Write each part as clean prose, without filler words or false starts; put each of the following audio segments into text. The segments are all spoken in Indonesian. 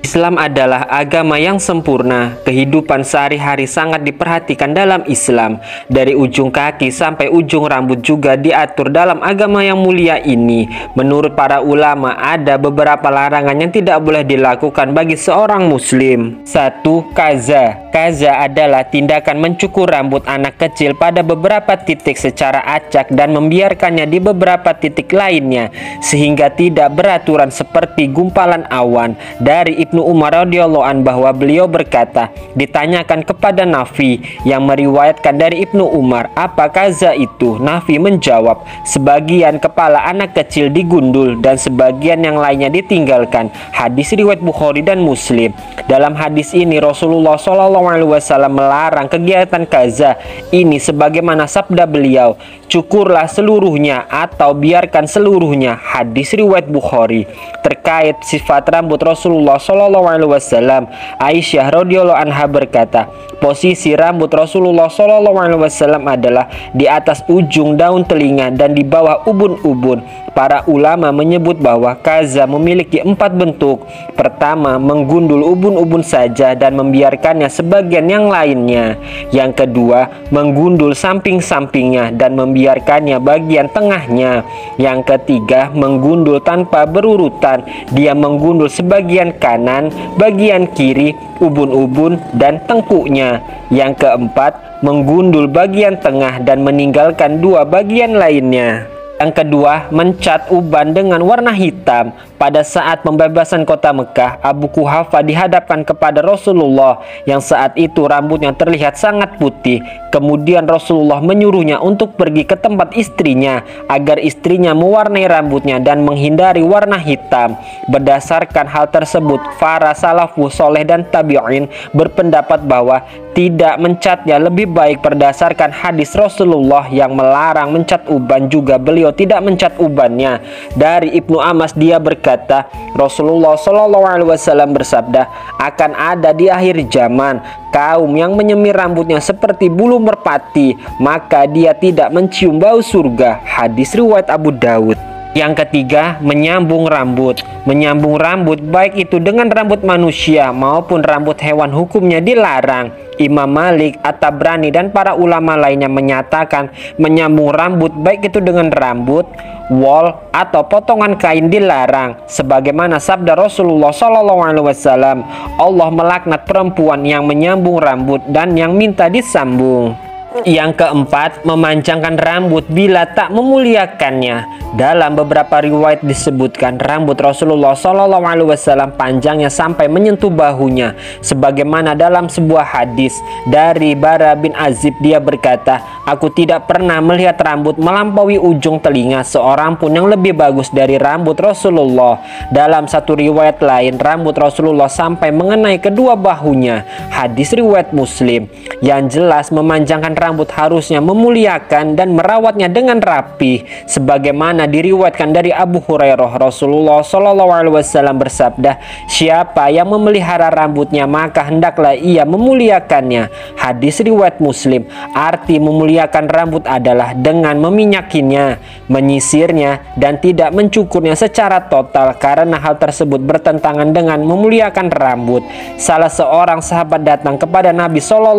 Islam adalah agama yang sempurna. Kehidupan sehari-hari sangat diperhatikan dalam Islam. Dari ujung kaki sampai ujung rambut juga diatur dalam agama yang mulia ini. Menurut para ulama, ada beberapa larangan yang tidak boleh dilakukan bagi seorang muslim. 1. Qaza. Qaza adalah tindakan mencukur rambut anak kecil pada beberapa titik secara acak dan membiarkannya di beberapa titik lainnya sehingga tidak beraturan seperti gumpalan awan. Dari Ibnu Umar radhiyallahu an bahwa beliau berkata, ditanyakan kepada Nafi yang meriwayatkan dari Ibnu Umar, apa qaza itu? Nafi menjawab, sebagian kepala anak kecil digundul dan sebagian yang lainnya ditinggalkan. Hadis riwayat Bukhari dan Muslim. Dalam hadis ini Rasulullah SAW melarang kegiatan qaza ini sebagaimana sabda beliau, cukurlah seluruhnya atau biarkan seluruhnya. Hadis riwayat Bukhari. Terkait sifat rambut Rasulullah SAW, Aisyah radhiyallahu anha berkata, posisi rambut Rasulullah SAW adalah di atas ujung daun telinga dan di bawah ubun-ubun. Para ulama menyebut bahwa qaza memiliki 4 bentuk. Pertama, menggundul ubun-ubun saja dan membiarkannya sebagian yang lainnya. Yang kedua, menggundul samping-sampingnya dan membiarkannya bagian tengahnya. Yang ketiga, menggundul tanpa berurutan. Dia menggundul sebagian kanan, bagian kiri, ubun-ubun, dan tengkuknya. Yang keempat, menggundul bagian tengah dan meninggalkan 2 bagian lainnya. Yang kedua, mencat uban dengan warna hitam. Pada saat pembebasan kota Mekah, Abu Quhafa dihadapkan kepada Rasulullah yang saat itu rambutnya terlihat sangat putih. Kemudian Rasulullah menyuruhnya untuk pergi ke tempat istrinya agar istrinya mewarnai rambutnya dan menghindari warna hitam. Berdasarkan hal tersebut, para salafus soleh dan tabi'in berpendapat bahwa tidak mencatnya lebih baik berdasarkan hadis Rasulullah yang melarang mencat uban. Juga beliau tidak mencat ubannya. Dari Ibnu Amas dia berkata, Rasulullah SAW bersabda, akan ada di akhir zaman kaum yang menyemir rambutnya seperti bulu merpati, maka dia tidak mencium bau surga. Hadis riwayat Abu Daud. Yang ketiga, menyambung rambut. Menyambung rambut baik itu dengan rambut manusia maupun rambut hewan hukumnya dilarang. Imam Malik, At-Tabrani dan para ulama lainnya menyatakan menyambung rambut baik itu dengan rambut, wol atau potongan kain dilarang. Sebagaimana sabda Rasulullah SAW, Allah melaknat perempuan yang menyambung rambut dan yang minta disambung. Yang keempat, memanjangkan rambut bila tak memuliakannya. Dalam beberapa riwayat disebutkan rambut Rasulullah SAW panjangnya sampai menyentuh bahunya. Sebagaimana dalam sebuah hadis dari Bara bin Azib, dia berkata, aku tidak pernah melihat rambut melampaui ujung telinga seorang pun yang lebih bagus dari rambut Rasulullah. Dalam satu riwayat lain, rambut Rasulullah sampai mengenai kedua bahunya. Hadis riwayat Muslim. Yang jelas, memanjangkan rambut harusnya memuliakan dan merawatnya dengan rapi. Sebagaimana diriwayatkan dari Abu Hurairah, Rasulullah SAW bersabda, siapa yang memelihara rambutnya maka hendaklah ia memuliakannya. Hadis riwayat Muslim. Arti memuliakan rambut adalah dengan meminyakinya, menyisirnya, dan tidak mencukurnya secara total, karena hal tersebut bertentangan dengan memuliakan rambut. Salah seorang sahabat datang kepada Nabi SAW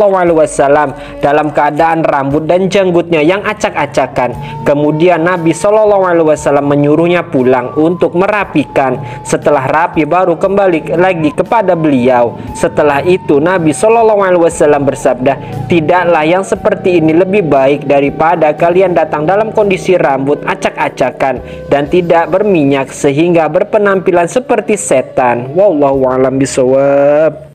dalam keadaan rambut dan janggutnya yang acak-acakan. Kemudian Nabi SAW menyuruhnya pulang untuk merapikan. Setelah rapi baru kembali lagi kepada beliau. Setelah itu Nabi SAW bersabda, tidaklah yang seperti ini lebih baik daripada kalian datang dalam kondisi rambut acak-acakan dan tidak berminyak sehingga berpenampilan seperti setan. Wallahu a'lam bishawab.